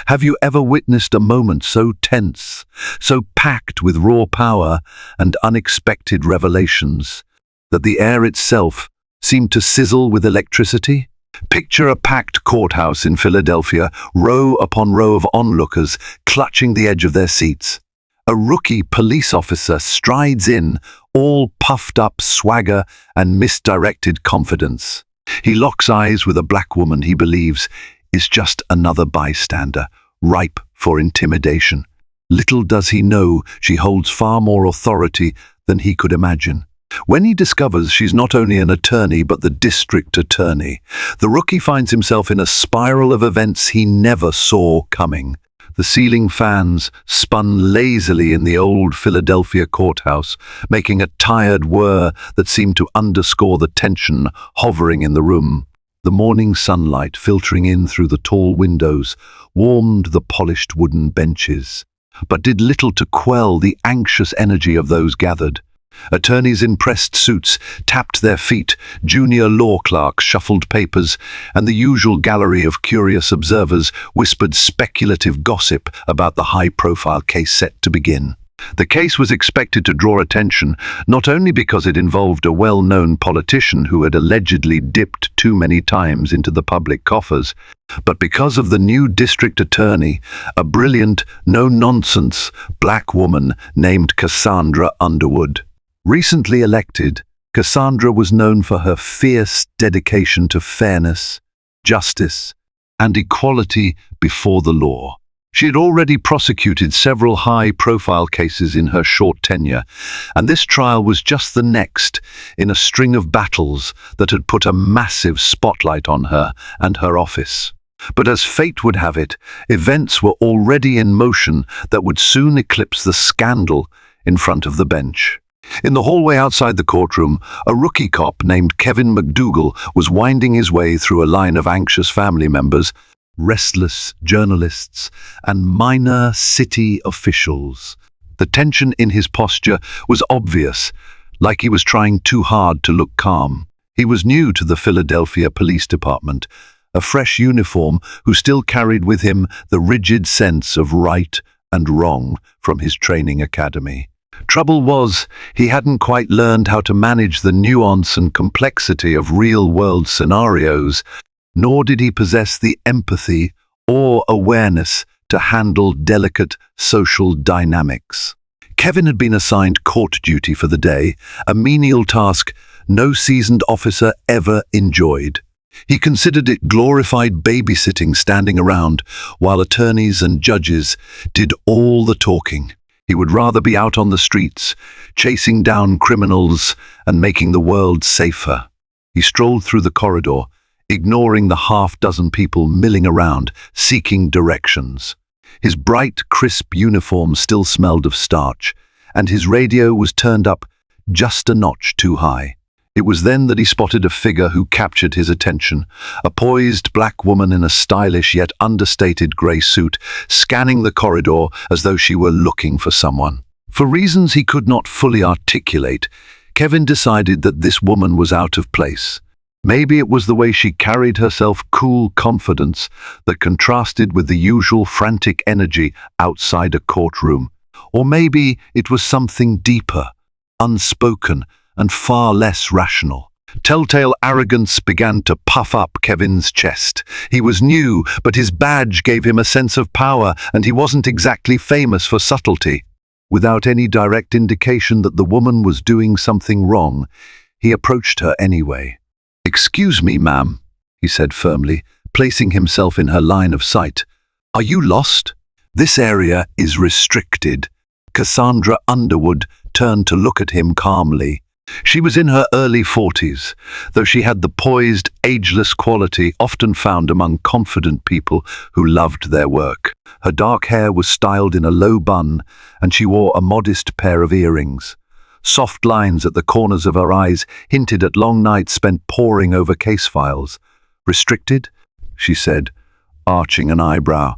Have you ever witnessed a moment so tense, so packed with raw power and unexpected revelations, that the air itself seemed to sizzle with electricity? Picture a packed courthouse in Philadelphia, row upon row of onlookers clutching the edge of their seats. A rookie police officer strides in, all puffed up swagger and misdirected confidence. He locks eyes with a black woman he believes is just another bystander, ripe for intimidation. Little does he know she holds far more authority than he could imagine. When he discovers she's not only an attorney but the district attorney, the rookie finds himself in a spiral of events he never saw coming. The ceiling fans spun lazily in the old Philadelphia courthouse, making a tired whir that seemed to underscore the tension hovering in the room. The morning sunlight filtering in through the tall windows warmed the polished wooden benches, but did little to quell the anxious energy of those gathered. Attorneys in pressed suits tapped their feet, junior law clerks shuffled papers, and the usual gallery of curious observers whispered speculative gossip about the high-profile case set to begin. The case was expected to draw attention, not only because it involved a well-known politician who had allegedly dipped too many times into the public coffers, but because of the new district attorney, a brilliant, no-nonsense black woman named Cassandra Underwood. Recently elected, Cassandra was known for her fierce dedication to fairness, justice, and equality before the law. She had already prosecuted several high-profile cases in her short tenure, and this trial was just the next in a string of battles that had put a massive spotlight on her and her office. But as fate would have it, events were already in motion that would soon eclipse the scandal in front of the bench. In the hallway outside the courtroom, a rookie cop named Kevin McDougal was winding his way through a line of anxious family members, restless journalists, and minor city officials. The tension in his posture was obvious, like he was trying too hard to look calm. He was new to the Philadelphia Police Department, a fresh uniform who still carried with him the rigid sense of right and wrong from his training academy. Trouble was, he hadn't quite learned how to manage the nuance and complexity of real-world scenarios, nor did he possess the empathy or awareness to handle delicate social dynamics. Kevin had been assigned court duty for the day, a menial task no seasoned officer ever enjoyed. He considered it glorified babysitting, standing around while attorneys and judges did all the talking. He would rather be out on the streets, chasing down criminals and making the world safer. He strolled through the corridor, ignoring the half-dozen people milling around, seeking directions. His bright, crisp uniform still smelled of starch, and his radio was turned up just a notch too high. It was then that he spotted a figure who captured his attention, a poised black woman in a stylish yet understated grey suit, scanning the corridor as though she were looking for someone. For reasons he could not fully articulate, Kevin decided that this woman was out of place. Maybe it was the way she carried herself, cool confidence that contrasted with the usual frantic energy outside a courtroom. Or maybe it was something deeper, unspoken, and far less rational. Telltale arrogance began to puff up Kevin's chest. He was new, but his badge gave him a sense of power, and he wasn't exactly famous for subtlety. Without any direct indication that the woman was doing something wrong, he approached her anyway. "Excuse me, ma'am," he said firmly, placing himself in her line of sight. "Are you lost? This area is restricted." Cassandra Underwood turned to look at him calmly. She was in her early 40s, though she had the poised, ageless quality often found among confident people who loved their work. Her dark hair was styled in a low bun, and she wore a modest pair of earrings. Soft lines at the corners of her eyes hinted at long nights spent poring over case files. "Restricted?" she said, arching an eyebrow.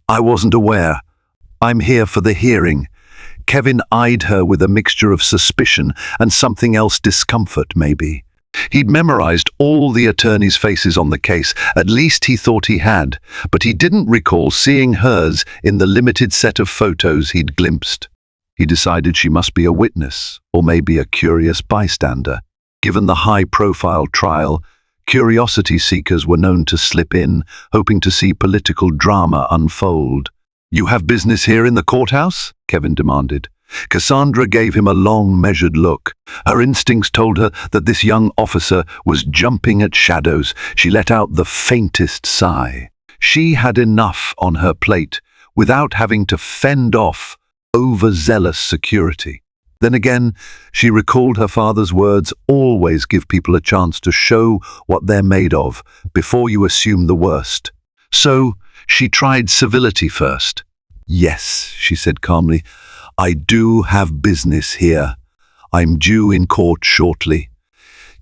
"I wasn't aware. I'm here for the hearing." Kevin eyed her with a mixture of suspicion and something else, discomfort maybe. He'd memorized all the attorneys' faces on the case, at least he thought he had, but he didn't recall seeing hers in the limited set of photos he'd glimpsed. He decided she must be a witness, or maybe a curious bystander. Given the high-profile trial, curiosity seekers were known to slip in, hoping to see political drama unfold. "You have business here in the courthouse?" Kevin demanded. Cassandra gave him a long, measured look. Her instincts told her that this young officer was jumping at shadows. She let out the faintest sigh. She had enough on her plate without having to fend off overzealous security. Then again, she recalled her father's words, "Always give people a chance to show what they're made of before you assume the worst." So she tried civility first. "Yes," she said calmly, "I do have business here. I'm due in court shortly."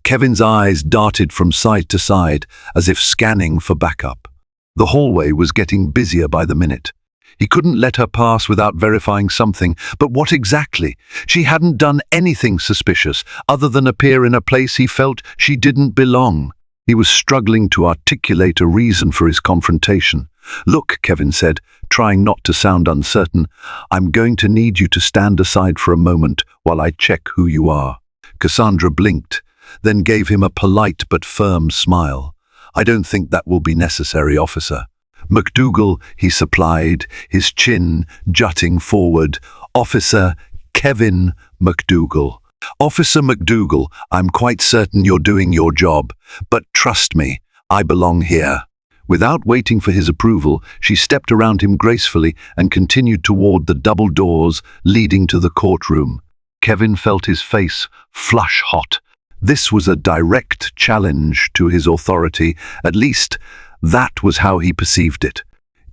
Kevin's eyes darted from side to side, as if scanning for backup. The hallway was getting busier by the minute. He couldn't let her pass without verifying something, but what exactly? She hadn't done anything suspicious, other than appear in a place he felt she didn't belong. He was struggling to articulate a reason for his confrontation. "Look," Kevin said, trying not to sound uncertain, "I'm going to need you to stand aside for a moment while I check who you are." Cassandra blinked, then gave him a polite but firm smile. "I don't think that will be necessary, officer." "McDougal," he supplied, his chin jutting forward. "Officer Kevin McDougal." "Officer McDougal, I'm quite certain you're doing your job, but trust me, I belong here." Without waiting for his approval, she stepped around him gracefully and continued toward the double doors leading to the courtroom. Kevin felt his face flush hot. This was a direct challenge to his authority, at least that was how he perceived it.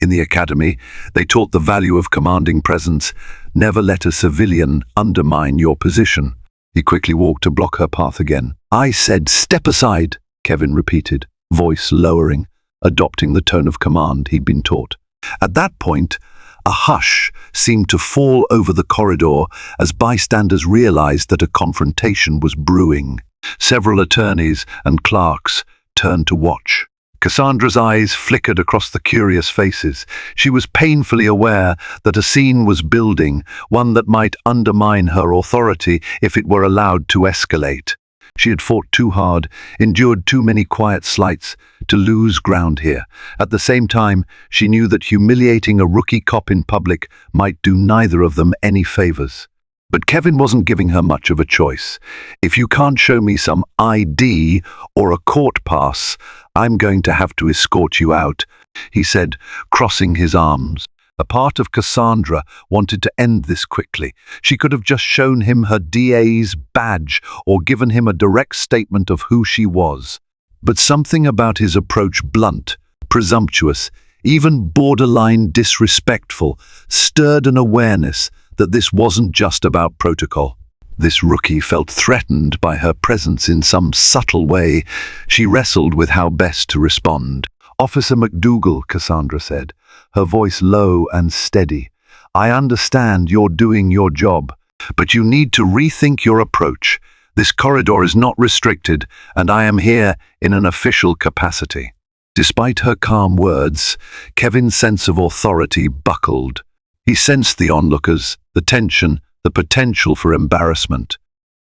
In the academy, they taught the value of commanding presence. Never let a civilian undermine your position. He quickly walked to block her path again. "I said step aside," Kevin repeated, voice lowering, adopting the tone of command he'd been taught. At that point, a hush seemed to fall over the corridor as bystanders realized that a confrontation was brewing. Several attorneys and clerks turned to watch. Cassandra's eyes flickered across the curious faces. She was painfully aware that a scene was building, one that might undermine her authority if it were allowed to escalate. She had fought too hard, endured too many quiet slights, to lose ground here. At the same time, she knew that humiliating a rookie cop in public might do neither of them any favors. But Kevin wasn't giving her much of a choice. "If you can't show me some ID or a court pass, I'm going to have to escort you out," he said, crossing his arms. A part of Cassandra wanted to end this quickly. She could have just shown him her DA's badge or given him a direct statement of who she was. But something about his approach, blunt, presumptuous, even borderline disrespectful, stirred an awareness that this wasn't just about protocol. This rookie felt threatened by her presence in some subtle way. She wrestled with how best to respond. "Officer McDougal," Cassandra said, her voice low and steady, "I understand you're doing your job, but you need to rethink your approach. This corridor is not restricted, and I am here in an official capacity." Despite her calm words, Kevin's sense of authority buckled. He sensed the onlookers, the tension, the potential for embarrassment.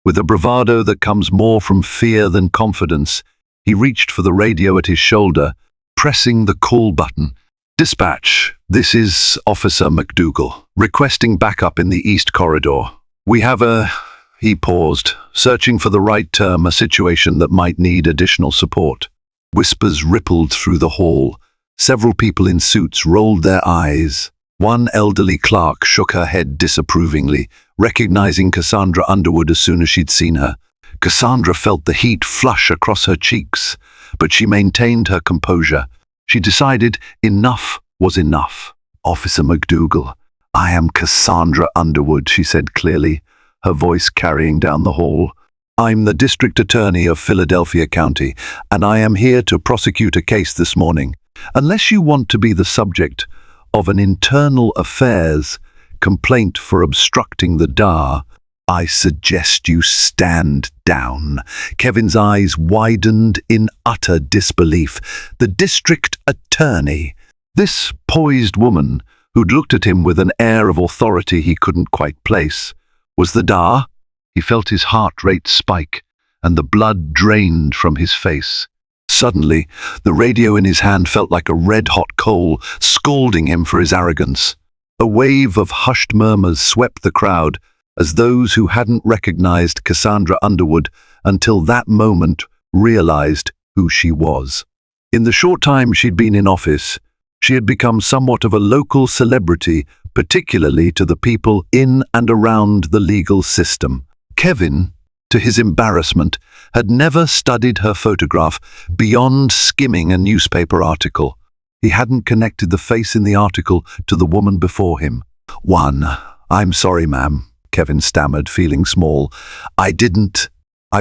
With a bravado that comes more from fear than confidence, he reached for the radio at his shoulder, pressing the call button. "Dispatch, this is Officer McDougal, requesting backup in the East Corridor. We have a..." He paused, searching for the right term, a situation that might need additional support. Whispers rippled through the hall. Several people in suits rolled their eyes. One elderly clerk shook her head disapprovingly, recognizing Cassandra Underwood as soon as she'd seen her. Cassandra felt the heat flush across her cheeks, but she maintained her composure. She decided enough was enough. "Officer McDougal, I am Cassandra Underwood," she said clearly, her voice carrying down the hall. "I'm the District Attorney of Philadelphia County, and I am here to prosecute a case this morning. Unless you want to be the subject of an internal affairs complaint for obstructing the DA, I suggest you stand down. Kevin's eyes widened in utter disbelief. The district attorney, this poised woman who'd looked at him with an air of authority he couldn't quite place, was the Dar. He felt his heart rate spike and the blood drained from his face. Suddenly, the radio in his hand felt like a red-hot coal, scalding him for his arrogance. A wave of hushed murmurs swept the crowd, as those who hadn't recognized Cassandra Underwood until that moment realized who she was. In the short time she'd been in office, she had become somewhat of a local celebrity, particularly to the people in and around the legal system. Kevin, to his embarrassment, had never studied her photograph beyond skimming a newspaper article. He hadn't connected the face in the article to the woman before him. I'm sorry, ma'am," Kevin stammered, feeling small. I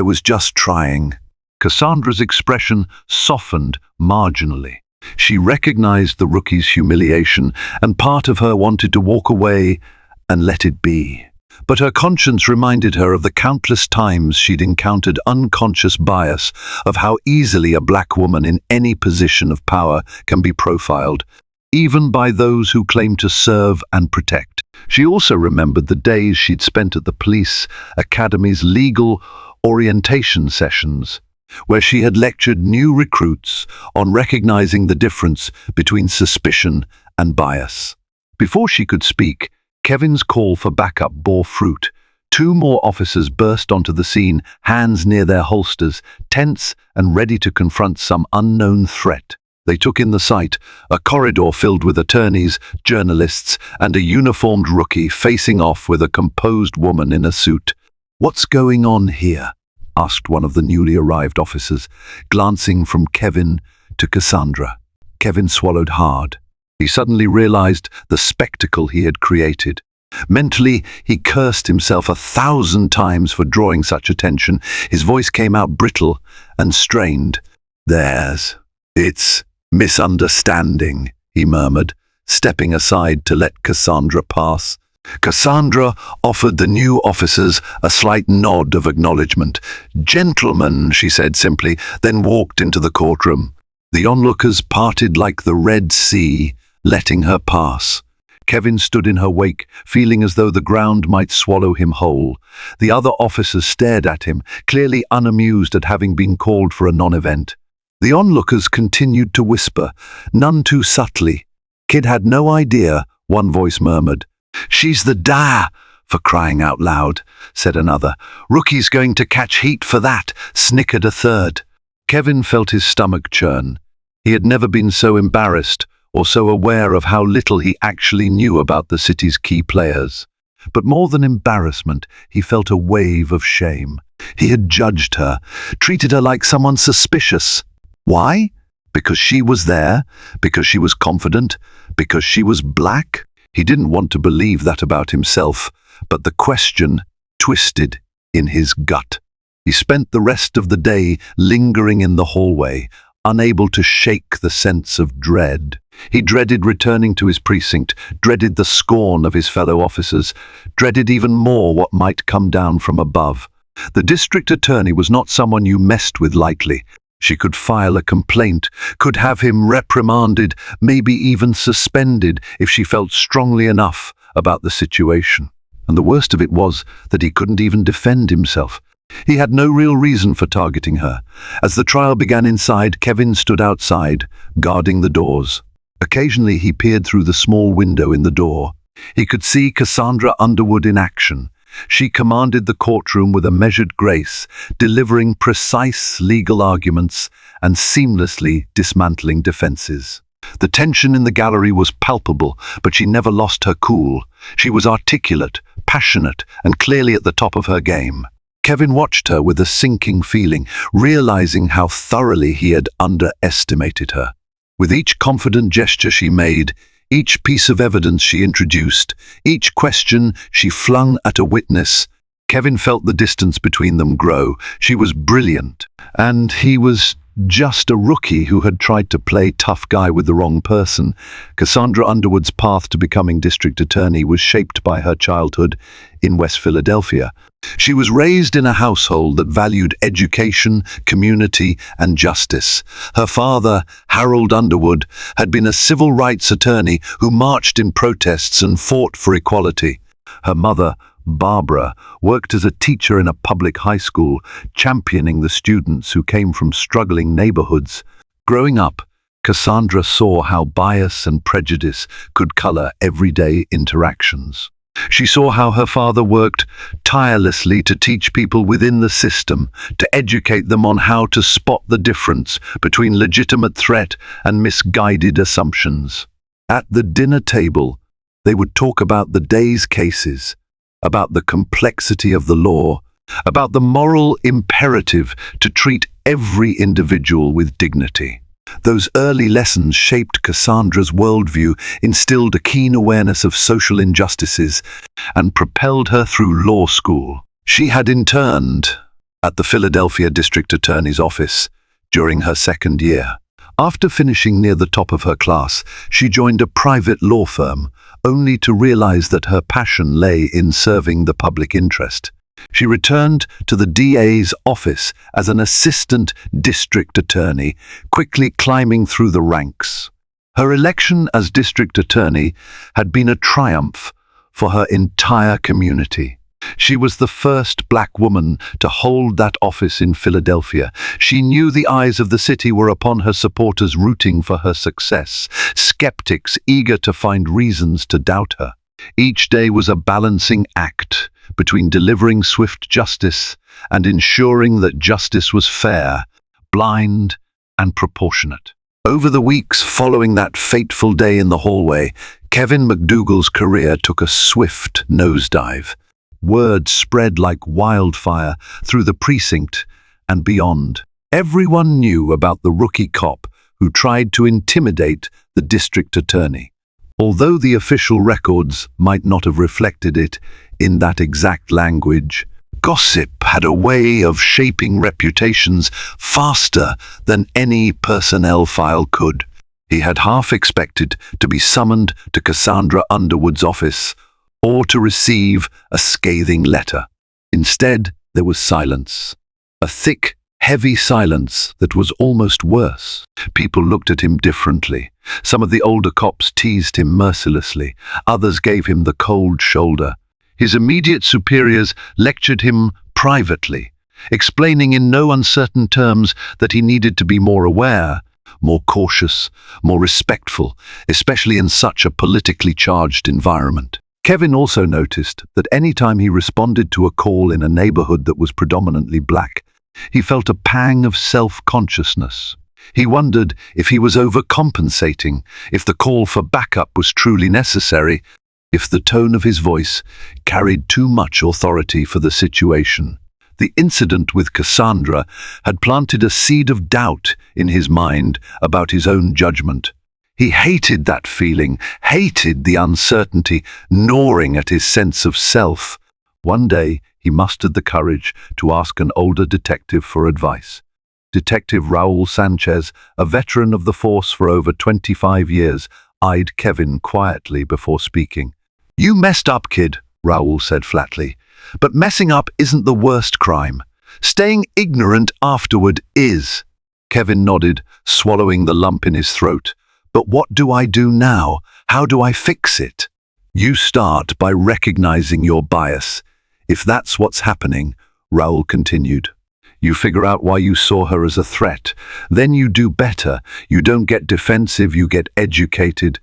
was just trying." Cassandra's expression softened marginally. She recognized the rookie's humiliation, and part of her wanted to walk away and let it be. But her conscience reminded her of the countless times she'd encountered unconscious bias, of how easily a black woman in any position of power can be profiled, even by those who claim to serve and protect. She also remembered the days she'd spent at the police academy's legal orientation sessions, where she had lectured new recruits on recognizing the difference between suspicion and bias. Before she could speak, Kevin's call for backup bore fruit. 2 more officers burst onto the scene, hands near their holsters, tense and ready to confront some unknown threat. They took in the sight, a corridor filled with attorneys, journalists, and a uniformed rookie facing off with a composed woman in a suit. "What's going on here?" asked one of the newly arrived officers, glancing from Kevin to Cassandra. Kevin swallowed hard. He suddenly realized the spectacle he had created. Mentally, he cursed himself 1,000 times for drawing such attention. His voice came out brittle and strained. "It's misunderstanding," he murmured, stepping aside to let Cassandra pass. Cassandra offered the new officers a slight nod of acknowledgement. "Gentlemen," she said simply, then walked into the courtroom. The onlookers parted like the Red Sea, letting her pass. Kevin stood in her wake, feeling as though the ground might swallow him whole. The other officers stared at him, clearly unamused at having been called for a non-event. The onlookers continued to whisper, none too subtly. "Kid had no idea," one voice murmured. "She's the Dar, for crying out loud," said another. "Rookie's going to catch heat for that," snickered a third. Kevin felt his stomach churn. He had never been so embarrassed or so aware of how little he actually knew about the city's key players. But more than embarrassment, he felt a wave of shame. He had judged her, treated her like someone suspicious. Why? Because she was there? Because she was confident? Because she was black? He didn't want to believe that about himself, but the question twisted in his gut. He spent the rest of the day lingering in the hallway, unable to shake the sense of dread. He dreaded returning to his precinct, dreaded the scorn of his fellow officers, dreaded even more what might come down from above. The district attorney was not someone you messed with lightly. She could file a complaint, could have him reprimanded, maybe even suspended if she felt strongly enough about the situation. And the worst of it was that he couldn't even defend himself. He had no real reason for targeting her. As the trial began inside, Kevin stood outside, guarding the doors. Occasionally he peered through the small window in the door. He could see Cassandra Underwood in action. She commanded the courtroom with a measured grace, delivering precise legal arguments and seamlessly dismantling defenses. The tension in the gallery was palpable, but she never lost her cool. She was articulate, passionate, and clearly at the top of her game. Kevin watched her with a sinking feeling, realizing how thoroughly he had underestimated her. With each confident gesture she made, each piece of evidence she introduced, each question she flung at a witness, Kevin felt the distance between them grow. She was brilliant, and he was just a rookie who had tried to play tough guy with the wrong person. Cassandra Underwood's path to becoming district attorney was shaped by her childhood in West Philadelphia. She was raised in a household that valued education, community, and justice. Her father, Harold Underwood, had been a civil rights attorney who marched in protests and fought for equality. Her mother, Barbara, worked as a teacher in a public high school, championing the students who came from struggling neighborhoods. Growing up, Cassandra saw how bias and prejudice could color everyday interactions. She saw how her father worked tirelessly to teach people within the system, to educate them on how to spot the difference between legitimate threat and misguided assumptions. At the dinner table, they would talk about the day's cases, about the complexity of the law, about the moral imperative to treat every individual with dignity. Those early lessons shaped Cassandra's worldview, instilled a keen awareness of social injustices, and propelled her through law school. She had interned at the Philadelphia District Attorney's office during her second year. After finishing near the top of her class, she joined a private law firm, only to realize that her passion lay in serving the public interest. She returned to the DA's office as an assistant district attorney, quickly climbing through the ranks. Her election as district attorney had been a triumph for her entire community. She was the first black woman to hold that office in Philadelphia. She knew the eyes of the city were upon her, supporters rooting for her success, skeptics eager to find reasons to doubt her. Each day was a balancing act between delivering swift justice and ensuring that justice was fair, blind, and proportionate. Over the weeks following that fateful day in the hallway, Kevin McDougal's career took a swift nosedive. Word spread like wildfire through the precinct and beyond. Everyone knew about the rookie cop who tried to intimidate the district attorney. Although the official records might not have reflected it in that exact language, gossip had a way of shaping reputations faster than any personnel file could. He had half expected to be summoned to Cassandra Underwood's office or to receive a scathing letter. Instead, there was silence. A thick, heavy silence that was almost worse. People looked at him differently. Some of the older cops teased him mercilessly. Others gave him the cold shoulder. His immediate superiors lectured him privately, explaining in no uncertain terms that he needed to be more aware, more cautious, more respectful, especially in such a politically charged environment. Kevin also noticed that any time he responded to a call in a neighborhood that was predominantly black, he felt a pang of self-consciousness. He wondered if he was overcompensating, if the call for backup was truly necessary, if the tone of his voice carried too much authority for the situation. The incident with Cassandra had planted a seed of doubt in his mind about his own judgment. He hated that feeling, hated the uncertainty gnawing at his sense of self. One day, he mustered the courage to ask an older detective for advice. Detective Raul Sanchez, a veteran of the force for over 25 years, eyed Kevin quietly before speaking. "You messed up, kid," Raul said flatly. "But messing up isn't the worst crime. Staying ignorant afterward is." Kevin nodded, swallowing the lump in his throat. "But what do I do now? How do I fix it?" "You start by recognizing your bias. If that's what's happening," Raul continued. "You figure out why you saw her as a threat. Then you do better. You don't get defensive, you get educated.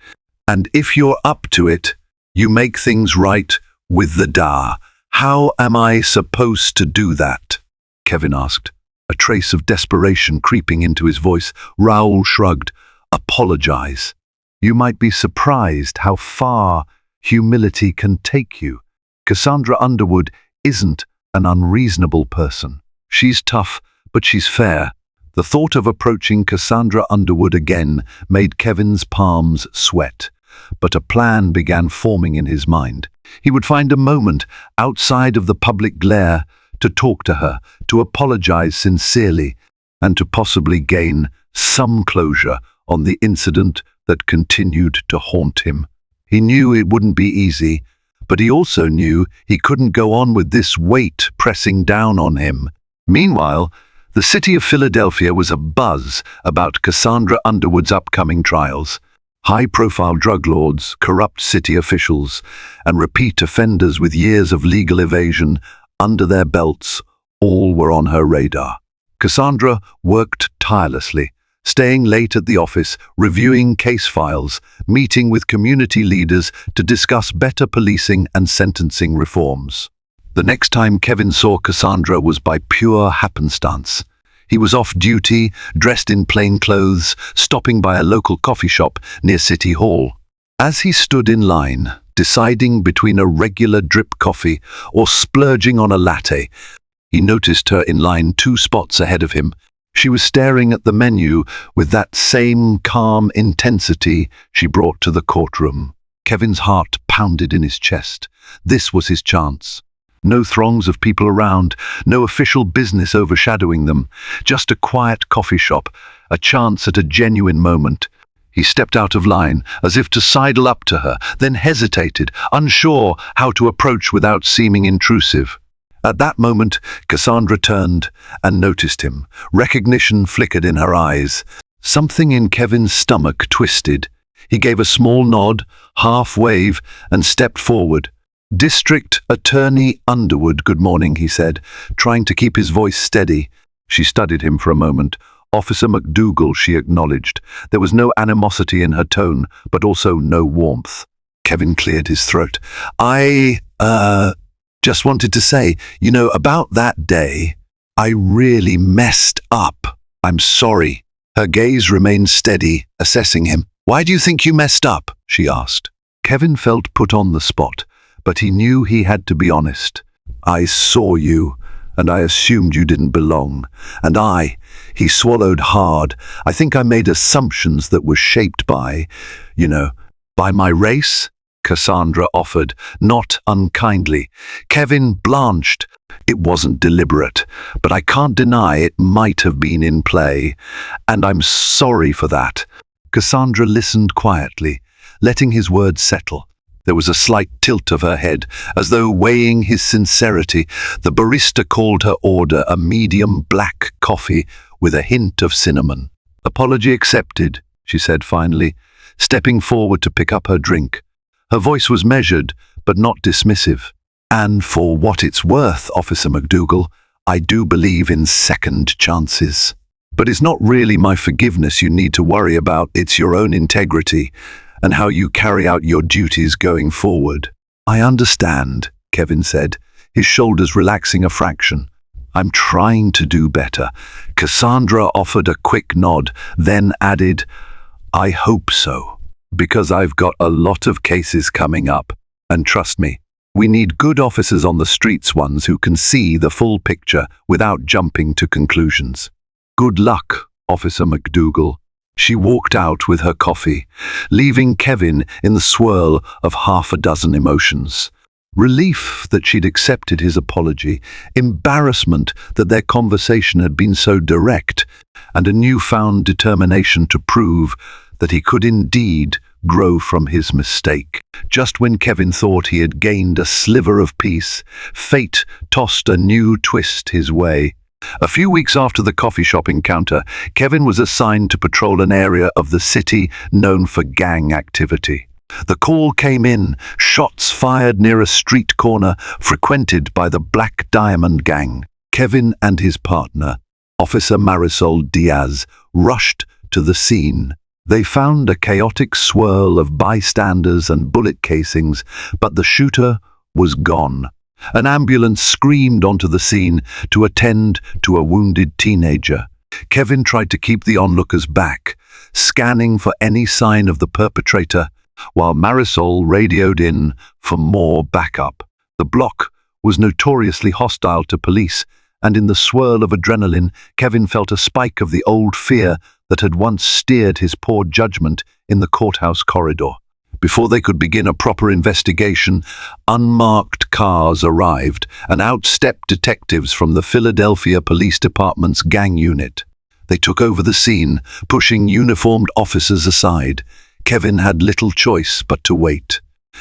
And if you're up to it, you make things right with the DA. How am I supposed to do that?" Kevin asked, a trace of desperation creeping into his voice. Raul shrugged. "Apologize. You might be surprised how far humility can take you. Cassandra Underwood isn't an unreasonable person. She's tough, but she's fair." The thought of approaching Cassandra Underwood again made Kevin's palms sweat, but a plan began forming in his mind. He would find a moment outside of the public glare to talk to her, to apologize sincerely, and to possibly gain some closure on the incident that continued to haunt him. He knew it wouldn't be easy, but he also knew he couldn't go on with this weight pressing down on him. Meanwhile, the city of Philadelphia was abuzz about Cassandra Underwood's upcoming trials. High-profile drug lords, corrupt city officials, and repeat offenders with years of legal evasion under their belts all were on her radar. Cassandra worked tirelessly, staying late at the office, reviewing case files, meeting with community leaders to discuss better policing and sentencing reforms. The next time Kevin saw Cassandra was by pure happenstance. He was off duty, dressed in plain clothes, stopping by a local coffee shop near City Hall. As he stood in line, deciding between a regular drip coffee or splurging on a latte, he noticed her in line 2 spots ahead of him. She was staring at the menu with that same calm intensity she brought to the courtroom. Kevin's heart pounded in his chest. This was his chance. No throngs of people around, no official business overshadowing them, just a quiet coffee shop, a chance at a genuine moment. He stepped out of line, as if to sidle up to her, then hesitated, unsure how to approach without seeming intrusive. At that moment, Cassandra turned and noticed him. Recognition flickered in her eyes. Something in Kevin's stomach twisted. He gave a small nod, half wave, and stepped forward. "District Attorney Underwood, good morning," he said, trying to keep his voice steady. She studied him for a moment. "Officer McDougal," she acknowledged. There was no animosity in her tone, but also no warmth. Kevin cleared his throat. I just wanted to say, about that day, I really messed up. I'm sorry." Her gaze remained steady, assessing him. "Why do you think you messed up?" she asked. Kevin felt put on the spot, but he knew he had to be honest. "I saw you, and I assumed you didn't belong. And he swallowed hard. I think I made assumptions that were shaped by my race," Cassandra offered, not unkindly. Kevin blanched. "It wasn't deliberate, but I can't deny it might have been in play. And I'm sorry for that." Cassandra listened quietly, letting his words settle. There was a slight tilt of her head, as though weighing his sincerity. The barista called her order a medium black coffee with a hint of cinnamon. "Apology accepted," she said finally, stepping forward to pick up her drink. Her voice was measured, but not dismissive. "And for what it's worth, Officer McDougal, I do believe in second chances. But it's not really my forgiveness you need to worry about, it's your own integrity and how you carry out your duties going forward." "I understand," Kevin said, his shoulders relaxing a fraction. "I'm trying to do better." Cassandra offered a quick nod, then added, "I hope so, because I've got a lot of cases coming up. And trust me, we need good officers on the streets, ones who can see the full picture without jumping to conclusions." "Good luck, Officer McDougal." She walked out with her coffee, leaving Kevin in the swirl of 6 emotions. Relief that she'd accepted his apology, embarrassment that their conversation had been so direct, and a newfound determination to prove that he could indeed grow from his mistake. Just when Kevin thought he had gained a sliver of peace, fate tossed a new twist his way. A few weeks after the coffee shop encounter, Kevin was assigned to patrol an area of the city known for gang activity. The call came in, shots fired near a street corner frequented by the Black Diamond Gang. Kevin and his partner, Officer Marisol Diaz, rushed to the scene. They found a chaotic swirl of bystanders and bullet casings, but the shooter was gone. An ambulance screamed onto the scene to attend to a wounded teenager. Kevin tried to keep the onlookers back, scanning for any sign of the perpetrator, while Marisol radioed in for more backup. The block was notoriously hostile to police, and in the swirl of adrenaline, Kevin felt a spike of the old fear that had once steered his poor judgment in the courthouse corridor. Before they could begin a proper investigation, unmarked cars arrived, and out stepped detectives from the Philadelphia Police Department's gang unit. They took over the scene, pushing uniformed officers aside. Kevin had little choice but to wait.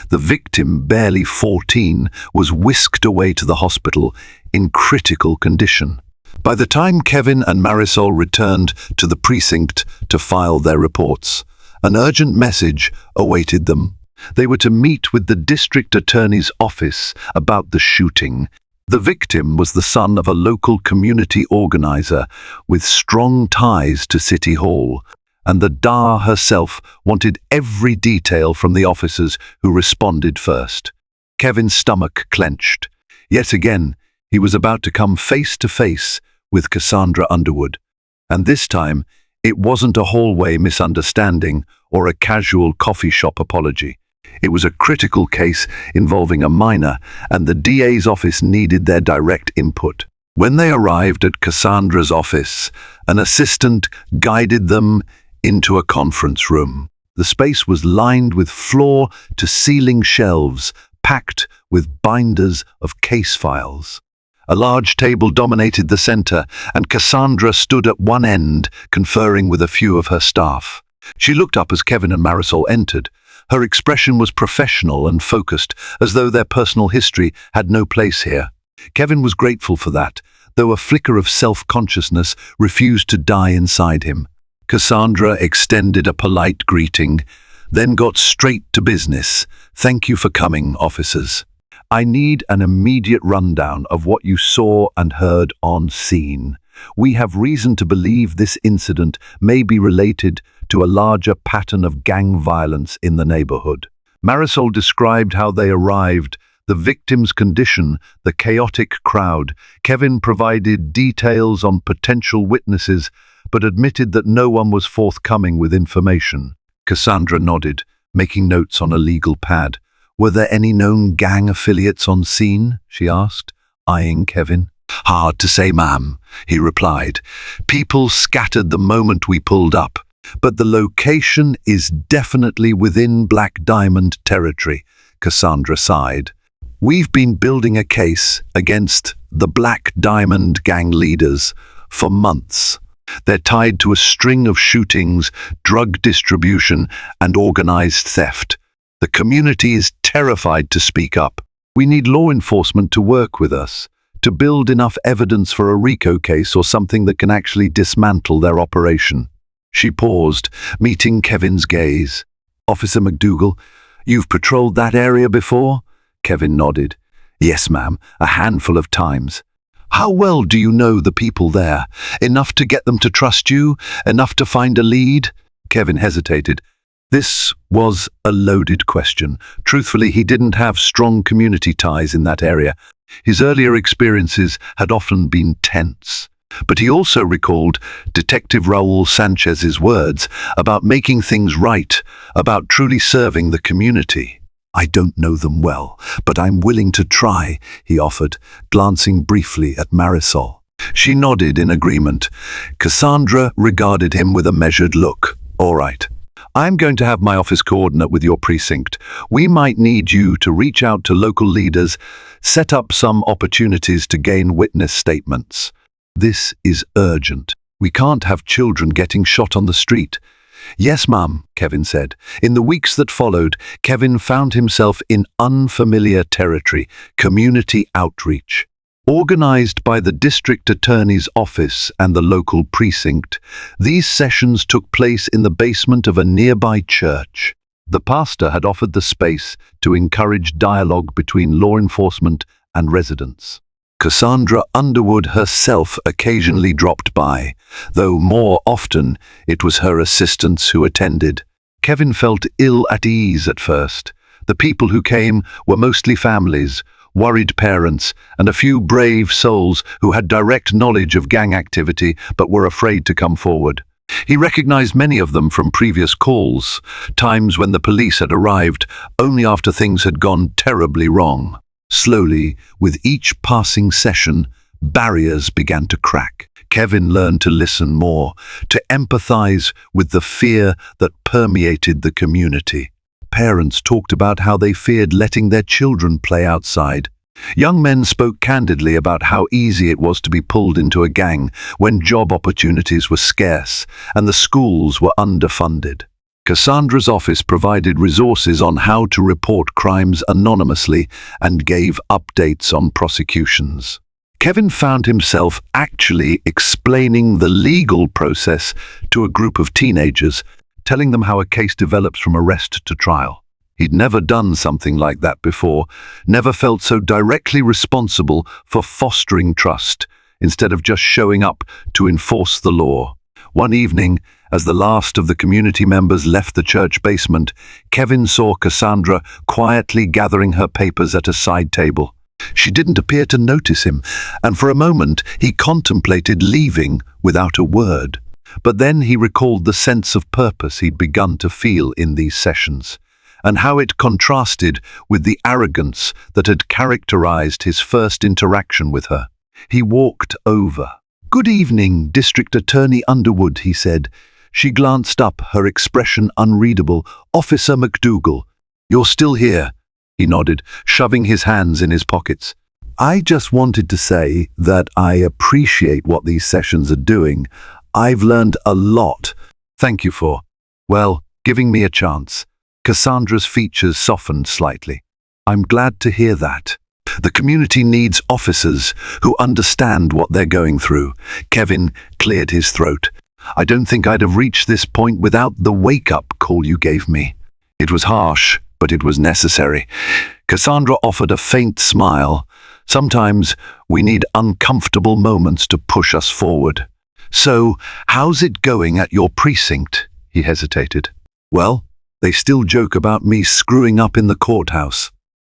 The victim, barely 14, was whisked away to the hospital in critical condition. By the time Kevin and Marisol returned to the precinct to file their reports, an urgent message awaited them. They were to meet with the district attorney's office about the shooting. The victim was the son of a local community organizer with strong ties to City Hall, and the DA herself wanted every detail from the officers who responded first. Kevin's stomach clenched. Yet again, he was about to come face to face with Cassandra Underwood. And this time, it wasn't a hallway misunderstanding or a casual coffee shop apology. It was a critical case involving a minor, and the DA's office needed their direct input. When they arrived at Cassandra's office, an assistant guided them into a conference room. The space was lined with floor-to-ceiling shelves, packed with binders of case files. A large table dominated the center, and Cassandra stood at one end, conferring with a few of her staff. She looked up as Kevin and Marisol entered. Her expression was professional and focused, as though their personal history had no place here. Kevin was grateful for that, though a flicker of self-consciousness refused to die inside him. Cassandra extended a polite greeting, then got straight to business. "Thank you for coming, officers. I need an immediate rundown of what you saw and heard on scene. We have reason to believe this incident may be related to a larger pattern of gang violence in the neighborhood." Marisol described how they arrived, the victim's condition, the chaotic crowd. Kevin provided details on potential witnesses, but admitted that no one was forthcoming with information. Cassandra nodded, making notes on a legal pad. "Were there any known gang affiliates on scene?" she asked, eyeing Kevin. "Hard to say, ma'am," he replied. "People scattered the moment we pulled up, but the location is definitely within Black Diamond territory," Cassandra sighed. "We've been building a case against the Black Diamond gang leaders for months. They're tied to a string of shootings, drug distribution, and organized theft. The community is terrified to speak up. We need law enforcement to work with us, to build enough evidence for a RICO case or something that can actually dismantle their operation." She paused, meeting Kevin's gaze. "Officer McDougal, you've patrolled that area before?" Kevin nodded. "Yes, ma'am, a handful of times." "How well do you know the people there? Enough to get them to trust you? Enough to find a lead?" Kevin hesitated. This was a loaded question. Truthfully, he didn't have strong community ties in that area. His earlier experiences had often been tense. But he also recalled Detective Raul Sanchez's words about making things right, about truly serving the community. "I don't know them well, but I'm willing to try," he offered, glancing briefly at Marisol. She nodded in agreement. Cassandra regarded him with a measured look. "All right. I'm going to have my office coordinate with your precinct. We might need you to reach out to local leaders, set up some opportunities to gain witness statements. This is urgent. We can't have children getting shot on the street." "Yes, ma'am," Kevin said. In the weeks that followed, Kevin found himself in unfamiliar territory, community outreach. Organized by the district attorney's office and the local precinct, these sessions took place in the basement of a nearby church. The pastor had offered the space to encourage dialogue between law enforcement and residents. Cassandra Underwood herself occasionally dropped by, though more often it was her assistants who attended. Kevin felt ill at ease at first. The people who came were mostly families, worried parents, and a few brave souls who had direct knowledge of gang activity but were afraid to come forward. He recognized many of them from previous calls, times when the police had arrived only after things had gone terribly wrong. Slowly, with each passing session, barriers began to crack. Kevin learned to listen more, to empathize with the fear that permeated the community. Parents talked about how they feared letting their children play outside. Young men spoke candidly about how easy it was to be pulled into a gang when job opportunities were scarce and the schools were underfunded. Cassandra's office provided resources on how to report crimes anonymously and gave updates on prosecutions. Kevin found himself actually explaining the legal process to a group of teenagers, telling them how a case develops from arrest to trial. He'd never done something like that before, never felt so directly responsible for fostering trust, instead of just showing up to enforce the law. One evening, as the last of the community members left the church basement, Kevin saw Cassandra quietly gathering her papers at a side table. She didn't appear to notice him, and for a moment he contemplated leaving without a word. But then he recalled the sense of purpose he'd begun to feel in these sessions, and how it contrasted with the arrogance that had characterized his first interaction with her. He walked over. "Good evening, District Attorney Underwood," he said. She glanced up, her expression unreadable. "Officer McDougal." "You're still here," he nodded, shoving his hands in his pockets. "I just wanted to say that I appreciate what these sessions are doing. I've learned a lot. Thank you for, well, giving me a chance." Cassandra's features softened slightly. "I'm glad to hear that. The community needs officers who understand what they're going through." Kevin cleared his throat. "I don't think I'd have reached this point without the wake-up call you gave me. It was harsh, but it was necessary." Cassandra offered a faint smile. "Sometimes we need uncomfortable moments to push us forward." "So, how's it going at your precinct?" He hesitated. "Well, they still joke about me screwing up in the courthouse,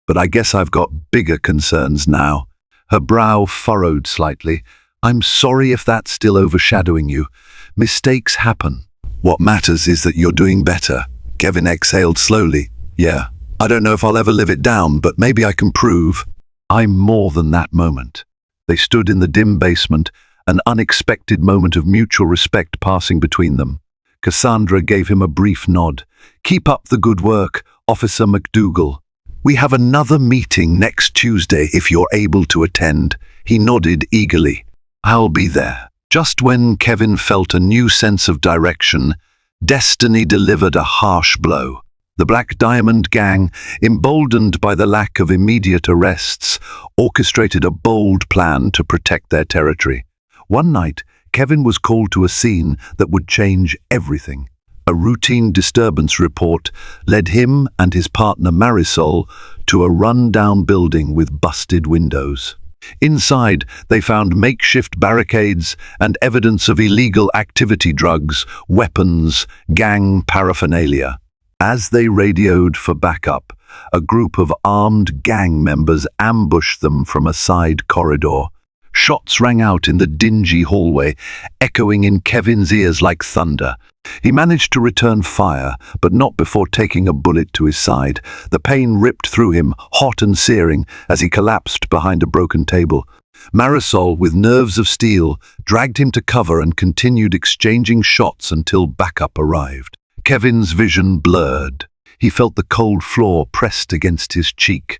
but I guess I've got bigger concerns now." Her brow furrowed slightly. "I'm sorry if that's still overshadowing you. Mistakes happen. What matters is that you're doing better." Kevin exhaled slowly. "Yeah, I don't know if I'll ever live it down, but maybe I can prove I'm more than that moment." They stood in the dim basement, an unexpected moment of mutual respect passing between them. Cassandra gave him a brief nod. "Keep up the good work, Officer McDougal. We have another meeting next Tuesday if you're able to attend." He nodded eagerly. "I'll be there." Just when Kevin felt a new sense of direction, destiny delivered a harsh blow. The Black Diamond Gang, emboldened by the lack of immediate arrests, orchestrated a bold plan to protect their territory. One night, Kevin was called to a scene that would change everything. A routine disturbance report led him and his partner Marisol to a run-down building with busted windows. Inside, they found makeshift barricades and evidence of illegal activity: drugs, weapons, gang paraphernalia. As they radioed for backup, a group of armed gang members ambushed them from a side corridor. Shots rang out in the dingy hallway, echoing in Kevin's ears like thunder. He managed to return fire, but not before taking a bullet to his side. The pain ripped through him, hot and searing, as he collapsed behind a broken table. Marisol, with nerves of steel, dragged him to cover and continued exchanging shots until backup arrived. Kevin's vision blurred. He felt the cold floor pressed against his cheek,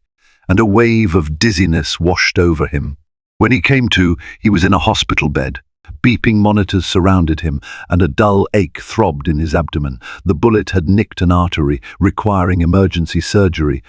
and a wave of dizziness washed over him. When he came to, he was in a hospital bed. Beeping monitors surrounded him, and a dull ache throbbed in his abdomen. The bullet had nicked an artery, requiring emergency surgery.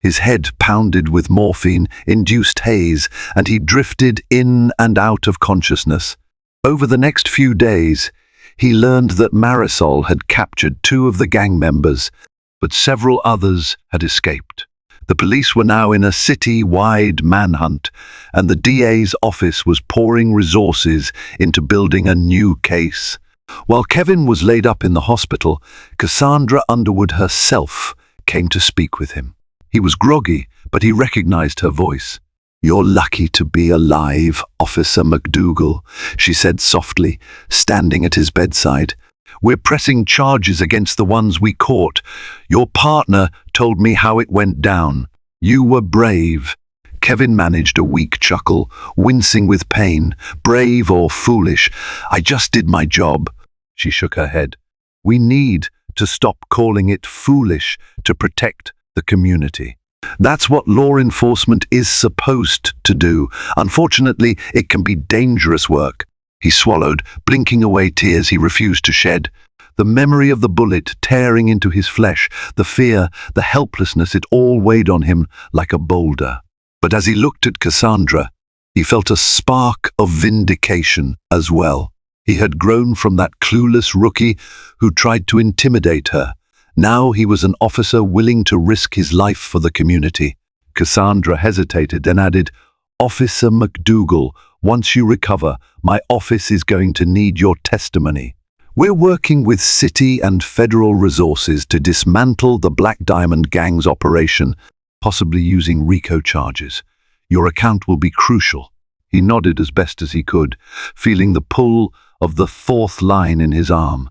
His head pounded with morphine-induced haze, and he drifted in and out of consciousness. Over the next few days, he learned that Marisol had captured 2 of the gang members, but several others had escaped. The police were now in a city-wide manhunt, and the DA's office was pouring resources into building a new case. While Kevin was laid up in the hospital, Cassandra Underwood herself came to speak with him. He was groggy, but he recognized her voice. "You're lucky to be alive, Officer McDougal," she said softly, standing at his bedside. "We're pressing charges against the ones we caught. Your partner told me how it went down. You were brave." Kevin managed a weak chuckle, wincing with pain. "Brave or foolish, I just did my job." She shook her head. "We need to stop calling it foolish to protect the community." That's what law enforcement is supposed to do. Unfortunately, it can be dangerous work. He swallowed, blinking away tears he refused to shed. The memory of the bullet tearing into his flesh, the fear, the helplessness, it all weighed on him like a boulder. But as he looked at Cassandra, he felt a spark of vindication as well. He had grown from that clueless rookie who tried to intimidate her. Now he was an officer willing to risk his life for the community. Cassandra hesitated, then added, "Officer McDougal, once you recover, my office is going to need your testimony. We're working with city and federal resources to dismantle the Black Diamond Gang's operation, possibly using RICO charges. Your account will be crucial." He nodded as best as he could, feeling the pull of the fourth line in his arm.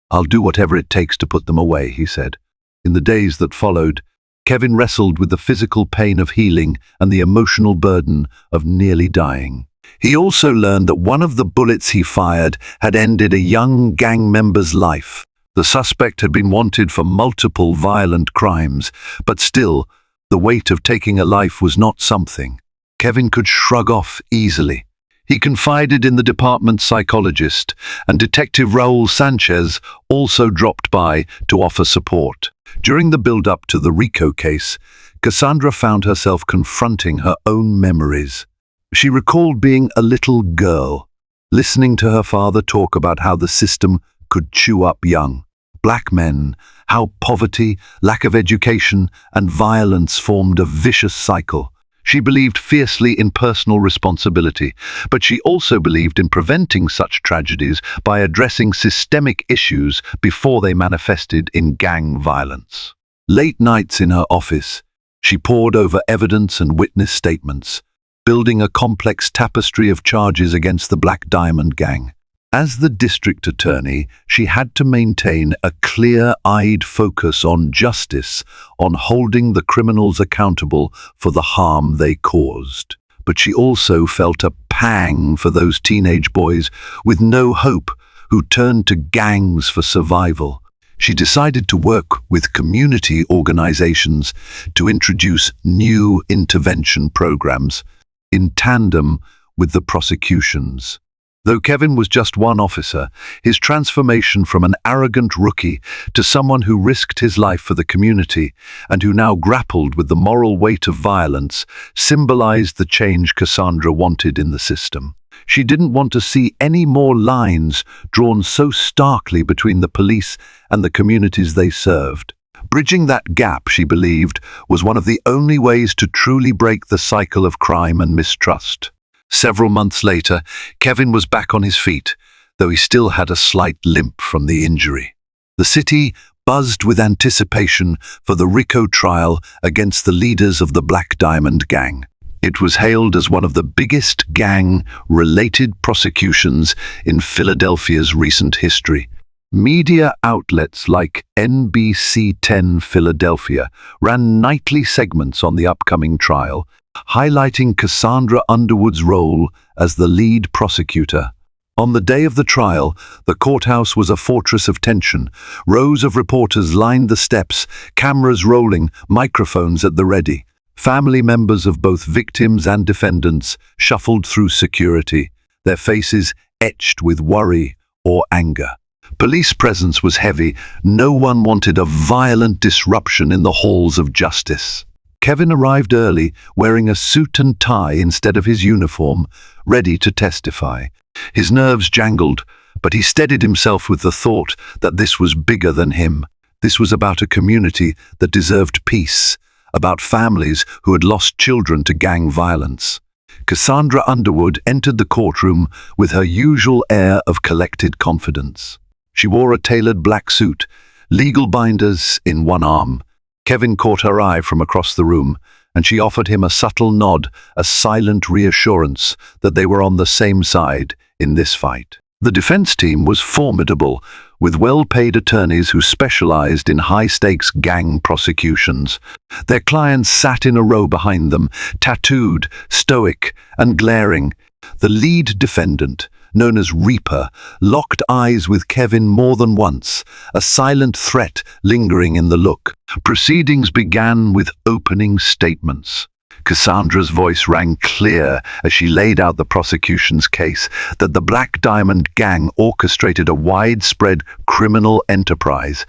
"I'll do whatever it takes to put them away," he said. In the days that followed, Kevin wrestled with the physical pain of healing and the emotional burden of nearly dying. He also learned that one of the bullets he fired had ended a young gang member's life. The suspect had been wanted for multiple violent crimes, but still, the weight of taking a life was not something Kevin could shrug off easily. He confided in the department psychologist, and Detective Raul Sanchez also dropped by to offer support. During the build-up to the RICO case, Cassandra found herself confronting her own memories. She recalled being a little girl, listening to her father talk about how the system could chew up young black men, how poverty, lack of education, and violence formed a vicious cycle. She believed fiercely in personal responsibility, but she also believed in preventing such tragedies by addressing systemic issues before they manifested in gang violence. Late nights in her office, she pored over evidence and witness statements, building a complex tapestry of charges against the Black Diamond Gang. As the district attorney, she had to maintain a clear-eyed focus on justice, on holding the criminals accountable for the harm they caused. But she also felt a pang for those teenage boys with no hope who turned to gangs for survival. She decided to work with community organizations to introduce new intervention programs in tandem with the prosecutions. Though Kevin was just one officer, his transformation from an arrogant rookie to someone who risked his life for the community and who now grappled with the moral weight of violence symbolized the change Cassandra wanted in the system. She didn't want to see any more lines drawn so starkly between the police and the communities they served. Bridging that gap, she believed, was one of the only ways to truly break the cycle of crime and mistrust. Several months later, Kevin was back on his feet, though he still had a slight limp from the injury. The city buzzed with anticipation for the RICO trial against the leaders of the Black Diamond Gang. It was hailed as one of the biggest gang-related prosecutions in Philadelphia's recent history. Media outlets like NBC 10 Philadelphia ran nightly segments on the upcoming trial, highlighting Cassandra Underwood's role as the lead prosecutor. On the day of the trial, the courthouse was a fortress of tension. Rows of reporters lined the steps, cameras rolling, microphones at the ready. Family members of both victims and defendants shuffled through security, their faces etched with worry or anger. Police presence was heavy. No one wanted a violent disruption in the halls of justice. Kevin arrived early, wearing a suit and tie instead of his uniform, ready to testify. His nerves jangled, but he steadied himself with the thought that this was bigger than him. This was about a community that deserved peace, about families who had lost children to gang violence. Cassandra Underwood entered the courtroom with her usual air of collected confidence. She wore a tailored black suit, legal binders in one arm. Kevin caught her eye from across the room, and she offered him a subtle nod, a silent reassurance that they were on the same side in this fight. The defense team was formidable, with well-paid attorneys who specialized in high-stakes gang prosecutions. Their clients sat in a row behind them, tattooed, stoic, and glaring. The lead defendant, known as Reaper, locked eyes with Kevin more than once, a silent threat lingering in the look. Proceedings began with opening statements. Cassandra's voice rang clear as she laid out the prosecution's case that the Black Diamond Gang orchestrated a widespread criminal enterprise,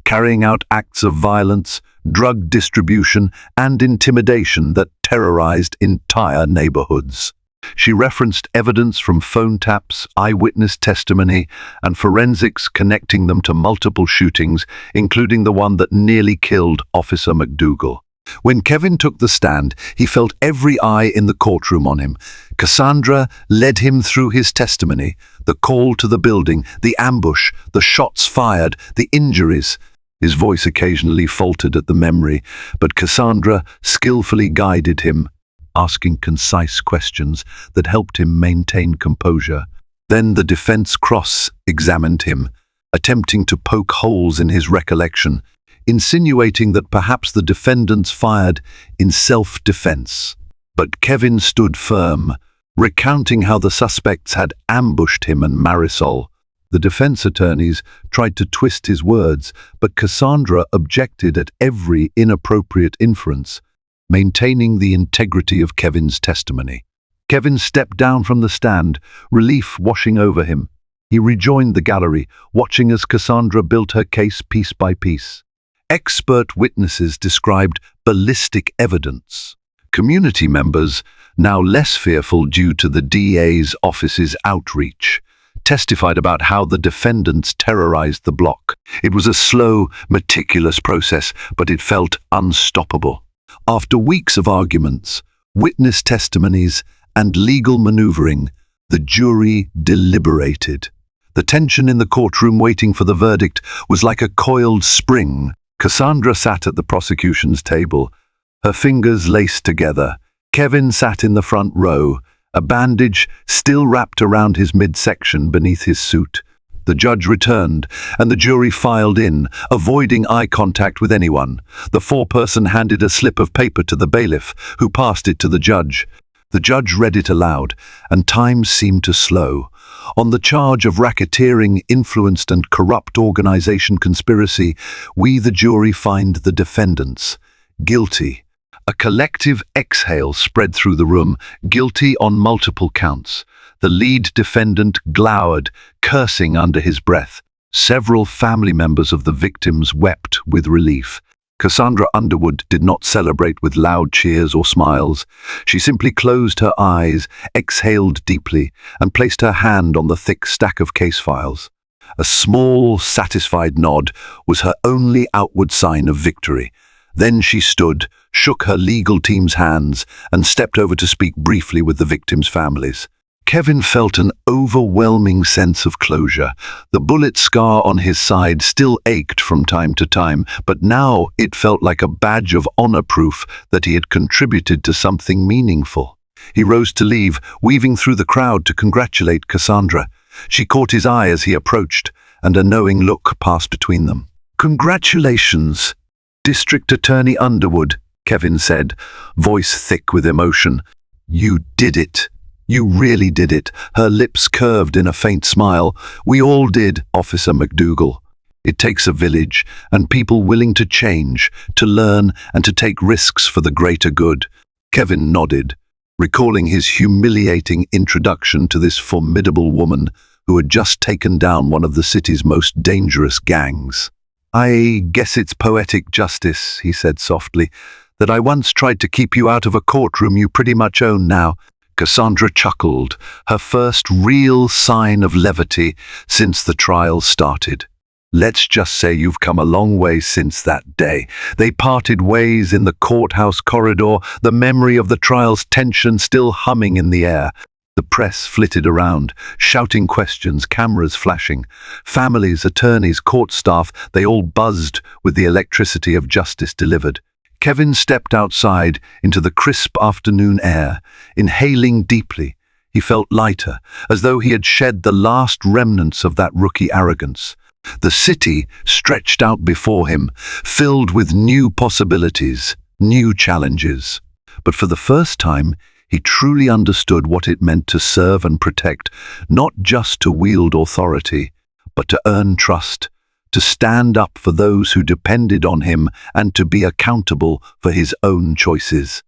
carrying out acts of violence, drug distribution, and intimidation that terrorized entire neighborhoods. She referenced evidence from phone taps, eyewitness testimony, and forensics connecting them to multiple shootings, including the one that nearly killed Officer McDougal. When Kevin took the stand, he felt every eye in the courtroom on him. Cassandra led him through his testimony, the call to the building, the ambush, the shots fired, the injuries. His voice occasionally faltered at the memory, but Cassandra skillfully guided him, asking concise questions that helped him maintain composure. Then the defense cross-examined him, attempting to poke holes in his recollection, insinuating that perhaps the defendants fired in self-defense. But Kevin stood firm, recounting how the suspects had ambushed him and Marisol. The defense attorneys tried to twist his words, but Cassandra objected at every inappropriate inference, maintaining the integrity of Kevin's testimony. Kevin stepped down from the stand, relief washing over him. He rejoined the gallery, watching as Cassandra built her case piece by piece. Expert witnesses described ballistic evidence. Community members, now less fearful due to the DA's office's outreach, testified about how the defendants terrorized the block. It was a slow, meticulous process, but it felt unstoppable. After weeks of arguments, witness testimonies, and legal maneuvering, the jury deliberated. The tension in the courtroom waiting for the verdict was like a coiled spring. Cassandra sat at the prosecution's table, her fingers laced together. Kevin sat in the front row, a bandage still wrapped around his midsection beneath his suit. The judge returned, and the jury filed in, avoiding eye contact with anyone. The foreperson handed a slip of paper to the bailiff, who passed it to the judge. The judge read it aloud, and time seemed to slow. On the charge of racketeering, influenced and corrupt organization conspiracy, we, the jury, find the defendants guilty. A collective exhale spread through the room, guilty on multiple counts. The lead defendant glowered, cursing under his breath. Several family members of the victims wept with relief. Cassandra Underwood did not celebrate with loud cheers or smiles. She simply closed her eyes, exhaled deeply, and placed her hand on the thick stack of case files. A small, satisfied nod was her only outward sign of victory. Then she stood, shook her legal team's hands, and stepped over to speak briefly with the victims' families. Kevin felt an overwhelming sense of closure. The bullet scar on his side still ached from time to time, but now it felt like a badge of honor, proof that he had contributed to something meaningful. He rose to leave, weaving through the crowd to congratulate Cassandra. She caught his eye as he approached, and a knowing look passed between them. "Congratulations, District Attorney Underwood," Kevin said, voice thick with emotion. "You did it. You really did it." Her lips curved in a faint smile. "We all did, Officer McDougal. It takes a village, and people willing to change, to learn, and to take risks for the greater good." Kevin nodded, recalling his humiliating introduction to this formidable woman who had just taken down one of the city's most dangerous gangs. "I guess it's poetic justice," he said softly, "that I once tried to keep you out of a courtroom you pretty much own now." Cassandra chuckled, her first real sign of levity since the trial started. "Let's just say you've come a long way since that day." They parted ways in the courthouse corridor, the memory of the trial's tension still humming in the air. The press flitted around, shouting questions, cameras flashing. Families, attorneys, court staff, they all buzzed with the electricity of justice delivered. Kevin stepped outside into the crisp afternoon air, inhaling deeply. He felt lighter, as though he had shed the last remnants of that rookie arrogance. The city stretched out before him, filled with new possibilities, new challenges. But for the first time, he truly understood what it meant to serve and protect, not just to wield authority, but to earn trust, to stand up for those who depended on him and to be accountable for his own choices.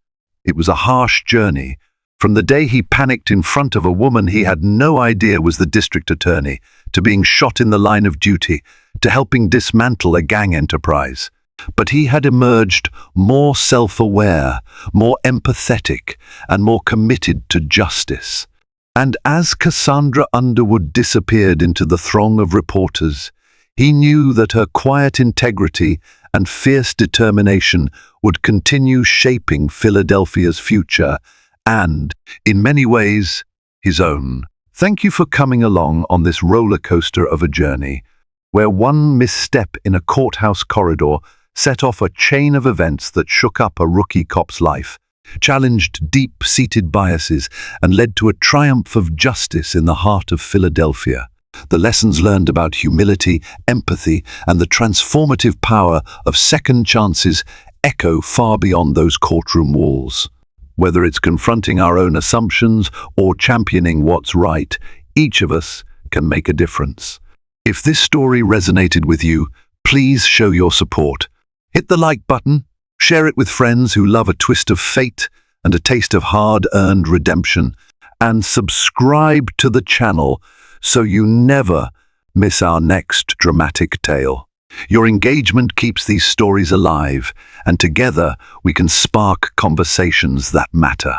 It was a harsh journey, from the day he panicked in front of a woman he had no idea was the district attorney, to being shot in the line of duty, to helping dismantle a gang enterprise. But he had emerged more self-aware, more empathetic, and more committed to justice. And as Cassandra Underwood disappeared into the throng of reporters, he knew that her quiet integrity and fierce determination would continue shaping Philadelphia's future and, in many ways, his own. Thank you for coming along on this roller coaster of a journey, where one misstep in a courthouse corridor set off a chain of events that shook up a rookie cop's life, challenged deep-seated biases, and led to a triumph of justice in the heart of Philadelphia. The lessons learned about humility, empathy, and the transformative power of second chances echo far beyond those courtroom walls. Whether it's confronting our own assumptions or championing what's right, each of us can make a difference. If this story resonated with you, please show your support. Hit the like button, share it with friends who love a twist of fate and a taste of hard-earned redemption, and subscribe to the channel so you never miss our next dramatic tale. Your engagement keeps these stories alive, and together we can spark conversations that matter.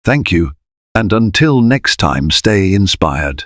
Thank you, and until next time, stay inspired.